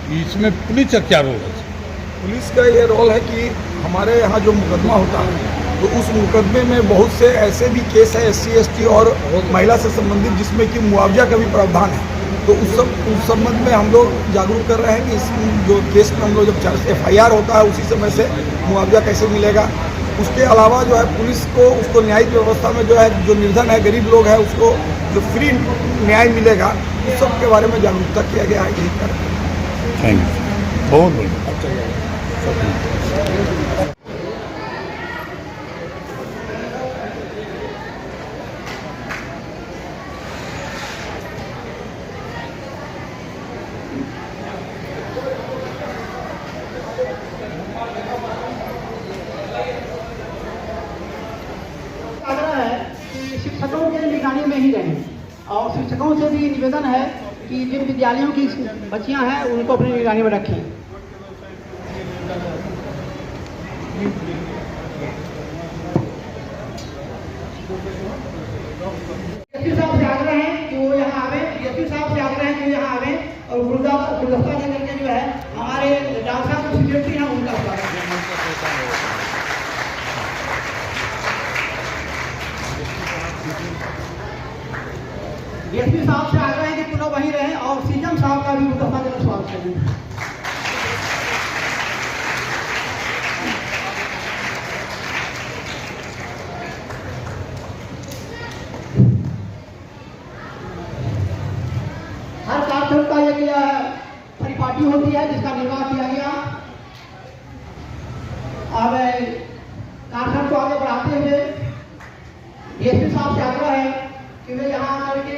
इसमें पुलिस का क्या रोल है? पुलिस का ये रोल है कि हमारे यहाँ जो मुकदमा होता है तो उस मुकदमे में बहुत से ऐसे भी केस है SC ST और महिला से संबंधित जिसमें कि मुआवजा का भी प्रावधान है। तो उस संबंध में हम लोग जागरूक कर रहे हैं कि इस जो केस में हम लोग जब FIR होता है उसी समय से मुआवजा कैसे मिलेगा। उसके अलावा जो है पुलिस को उसको न्यायिक व्यवस्था में जो है जो निर्धन है गरीब लोग है उसको जो फ्री न्याय मिलेगा उस सब के बारे में जागरूकता किया गया है। यही कर थैंक यू, बहुत बढ़िया। शिक्षकों के निगरानी में ही रहें और शिक्षकों से भी निवेदन है कि जिन विद्यालयों की बच्चियां हैं उनको अपनी निगरानी में रखें। DSP साहब से आग्रह है कि वो यहाँ आवे, DSP साहब से आग्रह है कि वो यहाँ आवे और गुलदस्ता लेकर के जो है हमारे डॉक्टर साहब जो सेक्रेटरी हैं उनका स्वागत है। DSP साहब से आग्रह है कि पुनः वहीं रहें और CM साहब का भी गुलदस्ता देकर स्वागत करें। हर कार्यक्रम का एक परिपाटी होती है जिसका निर्वाह किया गया। अब कार्यक्रम को आगे बढ़ाते हुए DSP साहब से आग्रह है कि वे यहाँ आकर के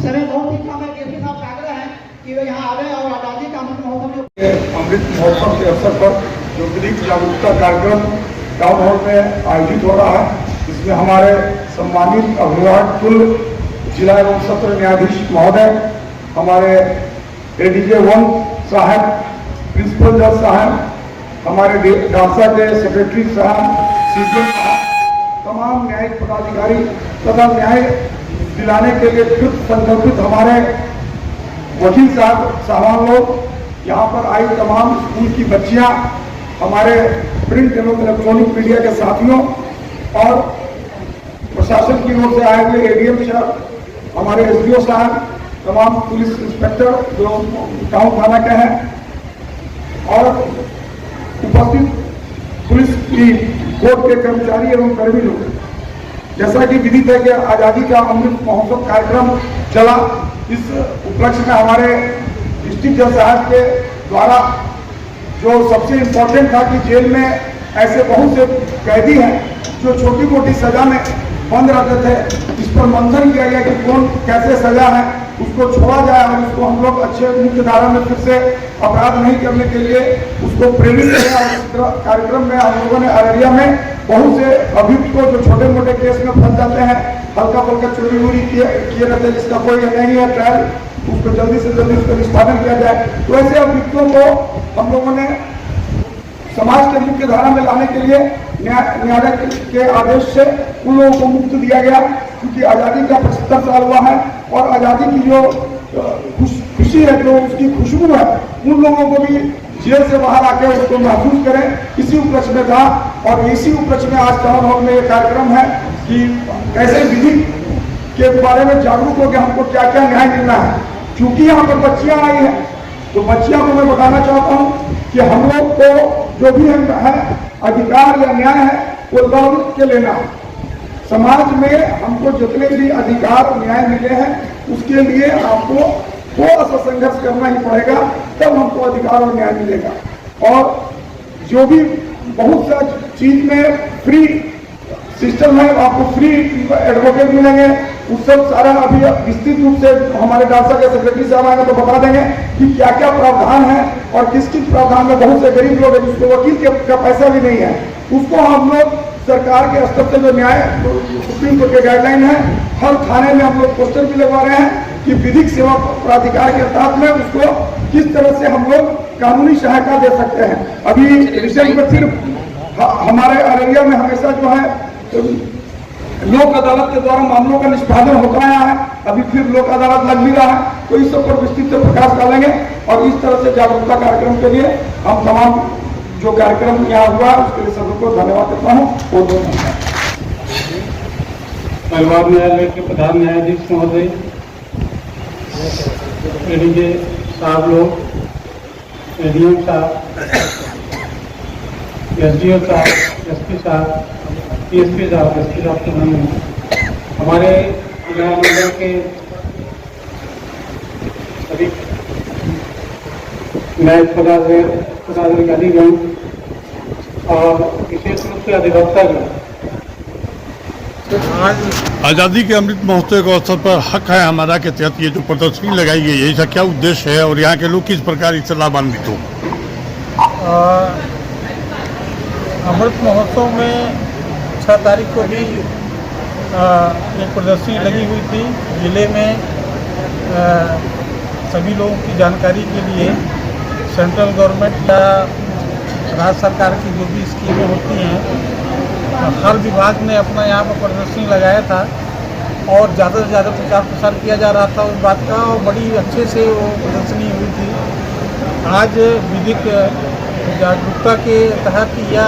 समय बहुत ही कम है। DSP साहब से आग्रह है कि वे यहाँ आवे और आजादी का अमृत महोत्सव के अवसर पर जो विधिक जागरूकता कार्यक्रम टाउन हॉल में आयोजित हो रहा है इसमें हमारे सम्मानित अभिभावक कुल जिला एवं सत्र न्यायाधीश महोदय, हमारे ADJ 1 साहब, प्रिंसिपल जज साहब, हमारे डांसा के सेक्रेटरी साहब, CPO साहब, तमाम न्यायिक पदाधिकारी तथा न्याय दिलाने के लिए कृत संकल्पित हमारे वकील साहब लोग, यहाँ पर आई तमाम स्कूल की बच्चियाँ, हमारे प्रिंट एवं इलेक्ट्रॉनिक मीडिया के साथियों और प्रशासन की ओर से आए हुए ADM साहब, हमारे SDO साहब, तमाम पुलिस इंस्पेक्टर जो टाउन थाना के हैं और उपस्थित पुलिस की कोर्ट के कर्मचारी एवं कर्मी लोग। जैसा कि विदित है कि आज़ादी का अमृत महोत्सव कार्यक्रम चला, इस उपलक्ष्य में हमारे डिस्ट्रिक्ट जज साहब के द्वारा जो सबसे इम्पोर्टेंट था कि जेल में ऐसे बहुत से कैदी हैं जो छोटी मोटी सजा में बंद रहते थे। इस पर मंथन किया गया कि कौन कैसे सजा है उसको छोड़ा जाए और उसको हम लोग अच्छे मुख्य धारा में फिर से अपराध नहीं करने के लिए उसको प्रेरित किया। और इस कार्यक्रम में हम लोगों ने अररिया में बहुत से अभियुक्त को जो छोटे मोटे केस में फंस जाते हैं, हल्का फुल्का चोरी वोरी किए रहते हैं, जिसका कोई नहीं है ट्रायल, उसको जल्दी से जल्दी उसका निष्पादन किया जाए। तो ऐसे अभियुक्तों को हम लोगों ने समाज के मुख्य धारा में लाने के लिए न्यायालय के आदेश से उन लोगों को मुक्त दिया गया, क्योंकि आज़ादी का 75 साल हुआ है और आज़ादी की जो खुशी है, जो उसकी खुशबू है, उन लोगों को भी जेल से बाहर आकर उसको महसूस करें, इसी उपलक्ष्य में था। और इसी उपलक्ष्य में आज टाउन हॉल में ये कार्यक्रम है कि कैसे विधि के बारे में जागरूक हो कि हमको क्या क्या न्याय मिलना है। क्योंकि यहाँ पर बच्चियाँ आई हैं तो बच्चियों को मैं बताना चाहता हूँ कि हम लोग को जो भी है अधिकार या न्याय है वो दौड़ के लेना। समाज में हमको जितने भी अधिकार न्याय मिले हैं उसके लिए आपको थोड़ा सा संघर्ष करना ही पड़ेगा, तब हमको अधिकार और न्याय मिलेगा। और जो भी बहुत सा चीज में फ्री सिस्टम है, आपको फ्री एडवोकेट मिलेंगे, उस सब सारा अभी विस्तृत रूप से हमारे डांसा के सेक्रेटरी साहब आएंगे तो बता देंगे कि क्या क्या प्रावधान है और किस किस प्रावधान में बहुत से गरीब लोग हैं जिसको वकील का पैसा भी नहीं है, उसको हम लोग सरकार के स्तर से जो न्याय सुप्रीम कोर्ट के गाइडलाइन है, हर थाने में हम लोग पोस्टर भी लगवा रहे हैं कि विधिक सेवा प्राधिकार के तहत में उसको किस तरह से हम लोग कानूनी सहायता दे सकते हैं। अभी रिसेंट में सिर्फ हमारे अररिया में हमेशा जो है लोक अदालत के द्वारा मामलों का निष्पादन होता आया है, अभी फिर लोक अदालत लग भी रहा है, तो इस सब पर विस्तृत से प्रकाश डालेंगे। और इस तरह से जागरूकता कार्यक्रम के लिए हम तमाम जो कार्यक्रम यहाँ हुआ उसके लिए सबको धन्यवाद देता हूँ। बहुत बहुत धन्यवाद। परिवार न्यायालय के प्रधान न्यायाधीश महोदय, एडीजे साहब लोग, एडीएम साहब, एसडीओ साहब, एसपी साहब, पीएसपी साहब, एसपी साहब तो नहीं है, हमारे न्यायमंडल के सभी न्यायिक पदाधिकारीगण और विशेष रूप से अधिवक्तागण, आज़ादी के अमृत महोत्सव के अवसर पर हक है हमारा के तहत ये जो प्रदर्शनी लगाई गई है, इसका क्या उद्देश्य है और यहाँ के लोग किस प्रकार इससे लाभान्वित हो? अमृत महोत्सव में 6 तारीख को भी एक प्रदर्शनी लगी हुई थी जिले में। सभी लोगों की जानकारी के लिए सेंट्रल गवर्नमेंट या राज्य सरकार की जो भी स्कीमें होती हैं, हर विभाग ने अपना यहाँ पर प्रदर्शनी लगाया था और ज़्यादा से ज़्यादा प्रचार प्रसार किया जा रहा था उस बात का, और बड़ी अच्छे से वो प्रदर्शनी हुई थी। आज विधिक जागरूकता के तहत या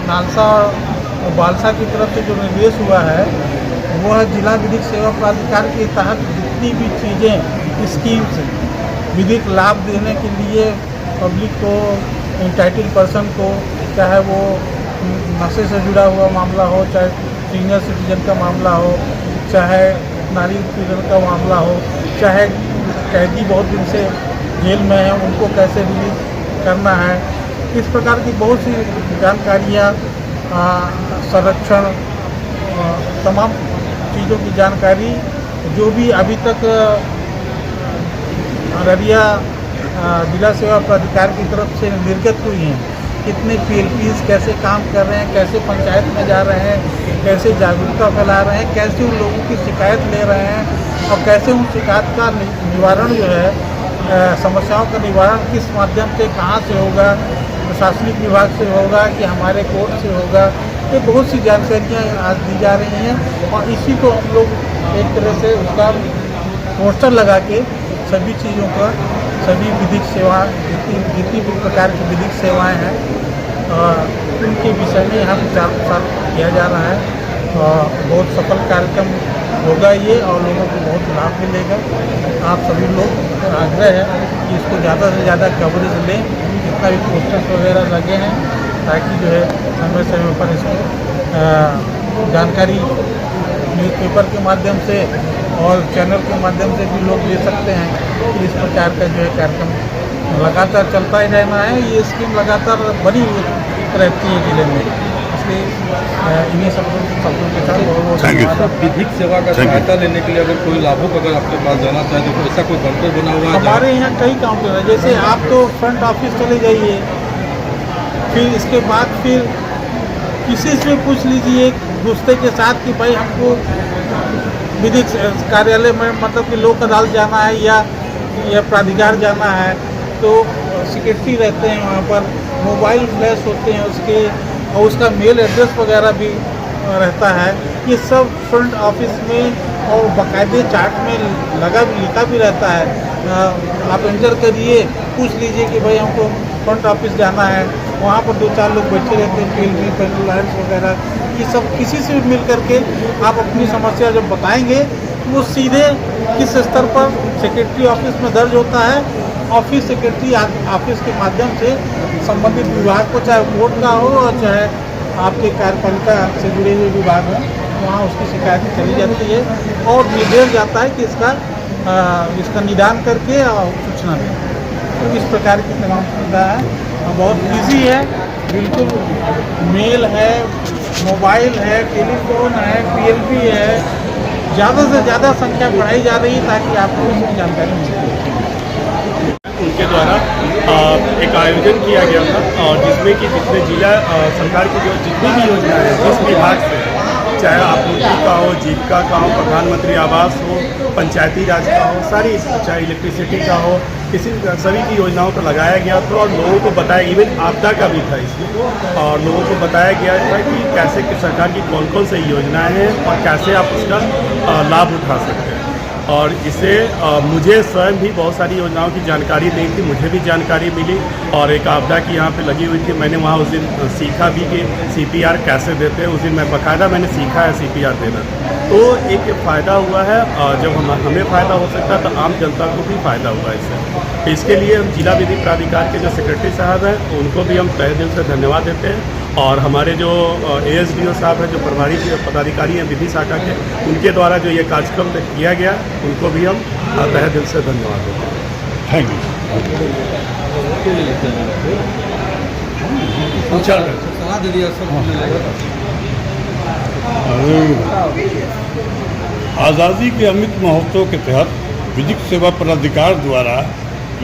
नालसा और बालसा की तरफ से जो निर्देश हुआ है, वह जिला विधिक सेवा प्राधिकार के तहत जितनी भी चीज़ें स्कीम्स विधिक लाभ देने के लिए पब्लिक को, इंटाइटल पर्सन को, चाहे वो नशे से जुड़ा हुआ मामला हो, चाहे सीनियर सिटीजन का मामला हो, चाहे नारी उत्पीड़न का मामला हो, चाहे कैदी बहुत दिन से जेल में हैं उनको कैसे रिलीज करना है, इस प्रकार की बहुत सी जानकारियाँ, संरक्षण, तमाम चीज़ों की जानकारी जो भी अभी तक अररिया जिला सेवा प्राधिकार की तरफ से निर्गत हुई हैं, कितने PLPs कैसे काम कर रहे हैं, कैसे पंचायत में जा रहे हैं, कैसे जागरूकता फैला रहे हैं, कैसे उन लोगों की शिकायत ले रहे हैं और कैसे उन शिकायत का निवारण जो है, समस्याओं का निवारण किस माध्यम से, कहाँ से होगा, प्रशासनिक विभाग से होगा कि हमारे कोर्ट से होगा, ये बहुत सी जानकारियाँ आज दी जा रही हैं। और इसी को हम लोग एक तरह से उसका पोस्टर लगा के सभी चीज़ों का, सभी विधिक सेवा जितनी भी प्रकार की विधिक सेवाएं हैं उनके विषय में यहाँ प्रचार प्रसार किया जा रहा है। बहुत सफल कार्यक्रम होगा ये और लोगों को बहुत लाभ मिलेगा। आप सभी लोग आग्रह है कि इसको ज़्यादा से ज़्यादा कवरेज लें, जितना भी पोस्टर्स वगैरह लगे हैं, ताकि जो है समय समय पर इसको जानकारी न्यूज़पेपर के माध्यम से और चैनल के माध्यम से भी लोग ले सकते हैं कि इस प्रकार का जो है कार्यक्रम लगातार चलता ही रहना है। ये स्कीम लगातार बनी रहती है जिले में, इसलिए इन्हीं शब्दों के साथ बहुत धन्यवाद। विधिक सेवा का सहायता लेने के लिए अगर कोई लाभुक अगर आपके पास जाना चाहे तो ऐसा कोई काउंटर बना हुआ है? हमारे यहाँ कई काउंटर है। जैसे आप तो फ्रंट ऑफिस चले जाइए, फिर इसके बाद फिर किसी से पूछ लीजिए गुस्से के साथ कि भाई हमको विधिक कार्यालय में मतलब कि लोक अदालत जाना है या प्राधिकार जाना है, तो सेक्रेटरी रहते हैं वहाँ पर, मोबाइल फ्लैश होते हैं उसके, और उसका मेल एड्रेस वगैरह भी रहता है। ये सब फ्रंट ऑफिस में और बाकायदे चार्ट में लिखा भी रहता है। आप एंटर करिए, पूछ लीजिए कि भाई हमको फ्रंट ऑफिस जाना है, वहाँ पर 2-4 लोग बैठे रहते हैं, PLP पेट्रोलाइट्स वगैरह, ये सब किसी से भी मिल करके आप अपनी समस्या जब बताएंगे तो वो सीधे किस स्तर पर सेक्रेटरी ऑफिस में दर्ज होता है, ऑफिस सेक्रेटरी ऑफिस के माध्यम से संबंधित विभाग को, चाहे कोर्ट का हो और चाहे आपके कार्यपालिका से जुड़े हुए विभाग हों, वहाँ उसकी शिकायत चली जाती है और निर्देश जाता है कि इसका निदान करके और सूचना दें। तो इस प्रकार की तमाम सुविधा है, बहुत ईजी है, बिल्कुल मेल है, मोबाइल है, टेलीफोन है, PLP है, ज़्यादा से ज़्यादा संख्या बढ़ाई जा रही है ताकि आपको इसकी जानकारी मिल सके। उनके द्वारा एक आयोजन किया गया था और जिसमें कि जितने जिला सरकार की जो जितनी भी योजनाएं हैं जिस विभाग से, चाहे आपूर्ति का हो, जीविका का हो, प्रधानमंत्री आवास हो, पंचायती राज का हो, सारी चाहे इलेक्ट्रिसिटी का हो, सभी की योजनाओं को लगाया गया था और लोगों को बताया, इवन आपदा का भी था इसमें, और लोगों को बताया गया था कि कैसे कि सरकार की कौन कौन सी योजनाएं हैं और कैसे आप उसका लाभ उठा सकते हैं। और इससे मुझे स्वयं भी बहुत सारी योजनाओं की जानकारी नहीं थी, मुझे भी जानकारी मिली और एक आपदा की यहाँ पे लगी हुई थी। मैंने वहाँ उस दिन सीखा भी कि CPR कैसे देते हैं, उस दिन मैं बाकायदा मैंने सीखा है CPR देना। तो एक फ़ायदा हुआ है, जब हमें फ़ायदा हो सकता है तो आम जनता को भी फ़ायदा हुआ इससे। इसके लिए हम जिला विधिक प्राधिकार के जो सेक्रेटरी साहब हैं उनको भी हम तहे दिल से धन्यवाद देते हैं, और हमारे जो ASDO साहब हैं, जो प्रभारी पदाधिकारी हैं विधि शाखा के, उनके द्वारा जो ये कार्यक्रम किया गया उनको भी हम तहे दिल से धन्यवाद देते हैं। Thank you. सलाह दे दिया सब। आज़ादी के अमृत महोत्सव के तहत विधिक सेवा प्राधिकार द्वारा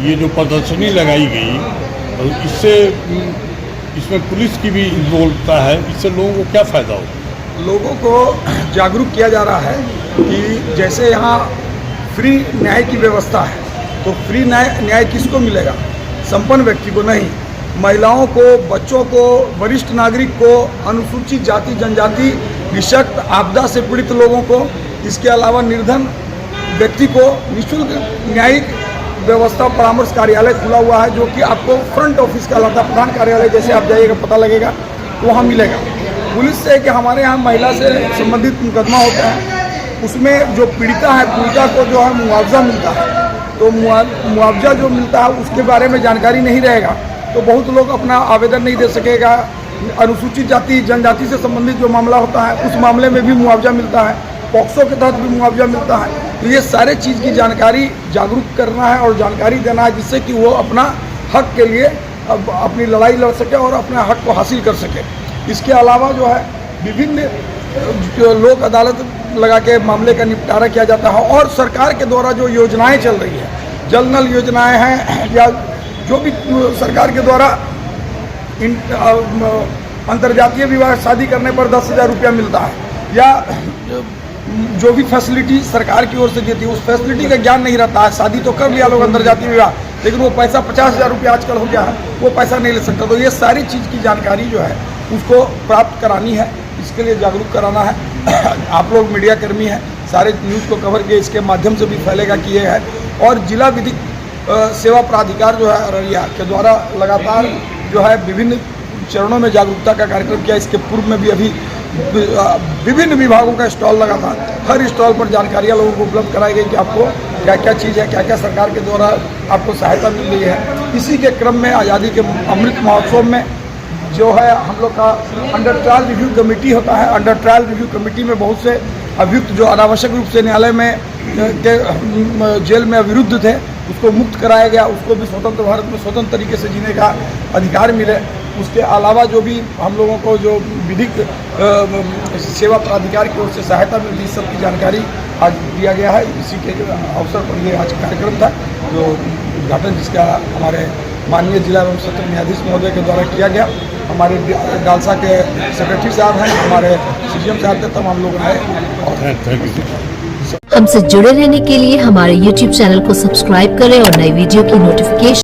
ये जो प्रदर्शनी लगाई गई, इससे इसमें पुलिस की भी इन्वॉल्वता है, इससे लोगों को क्या फ़ायदा हो? लोगों को जागरूक किया जा रहा है कि जैसे यहाँ फ्री न्याय की व्यवस्था है, तो फ्री न्याय किसको मिलेगा? संपन्न व्यक्ति को नहीं, महिलाओं को, बच्चों को, वरिष्ठ नागरिक को, अनुसूचित जाति जनजाति, निःशक्त, आपदा से पीड़ित लोगों को, इसके अलावा निर्धन व्यक्ति को निःशुल्क न्यायिक व्यवस्था परामर्श कार्यालय खुला हुआ है, जो कि आपको फ्रंट ऑफिस कहलाता है। प्रधान कार्यालय जैसे आप जाइएगा पता लगेगा, तो वहाँ मिलेगा। पुलिस से कि हमारे यहाँ महिला से संबंधित मुकदमा होता है, उसमें जो पीड़िता है, पीड़िता को जो है मुआवजा मिलता है, तो मुआवजा जो मिलता है उसके बारे में जानकारी नहीं रहेगा तो बहुत लोग अपना आवेदन नहीं दे सकेगा। अनुसूचित जाति जनजाति से संबंधित जो मामला होता है उस मामले में भी मुआवजा मिलता है, पॉक्सो के तहत भी मुआवजा मिलता है। तो ये सारे चीज़ की जानकारी जागरूक करना है और जानकारी देना है, जिससे कि वो अपना हक के लिए अपनी लड़ाई लड़ सके और अपने हक को हासिल कर सके। इसके अलावा जो है विभिन्न लोक अदालत लगा के मामले का निपटारा किया जाता है, और सरकार के द्वारा जो योजनाएं चल रही है, जल नल योजनाएं हैं या जो भी सरकार के द्वारा अंतर्जातीय विवाह शादी करने पर 10,000 रुपया मिलता है, या जो भी फैसिलिटी सरकार की ओर से देती है उस फैसिलिटी का ज्ञान नहीं रहता है। शादी तो कर लिया लोग अंतर्जातीय विवाह, लेकिन वो पैसा 50,000 रुपया आजकल हो गया है, वो पैसा नहीं ले सकता। तो ये सारी चीज़ की जानकारी जो है उसको प्राप्त करानी है, इसके लिए जागरूक कराना है। आप लोग मीडिया कर्मी हैं, सारे न्यूज़ को कवर किए, इसके माध्यम से भी फैलेगा कि ये है। और जिला विधिक सेवा प्राधिकार जो है अररिया के द्वारा लगातार जो है विभिन्न चरणों में जागरूकता का कार्यक्रम किया। इसके पूर्व में भी अभी विभिन्न विभागों का स्टॉल लगा था, हर स्टॉल पर जानकारियाँ लोगों को उपलब्ध कराई गई कि आपको क्या क्या चीज़ है, क्या क्या सरकार के द्वारा आपको सहायता मिल रही है। इसी के क्रम में आज़ादी के अमृत महोत्सव में जो है हम लोग का अंडर ट्रायल रिव्यू कमेटी होता है। अंडर ट्रायल रिव्यू कमेटी में बहुत से अभियुक्त जो अनावश्यक रूप से न्यायालय में जेल में अविरुद्ध थे उसको मुक्त कराया गया, उसको भी स्वतंत्र भारत में स्वतंत्र तरीके से जीने का अधिकार मिले। उसके अलावा जो भी हम लोगों को जो विधिक सेवा प्राधिकार की ओर से सहायता मिलती है, सबकी जानकारी आज दिया गया है। इसी के अवसर पर ये आज कार्यक्रम था जो उद्घाटन जिसका हमारे माननीय जिला एवं सत्र न्यायाधीश महोदय के द्वारा किया गया। हमारे डालसा के सेक्रेटरी साहब हैं, हमारे CGM साहब थे, तब हम लोग आए। हमसे जुड़े रहने के लिए हमारे YouTube चैनल को सब्सक्राइब करें और नई वीडियो की नोटिफिकेशन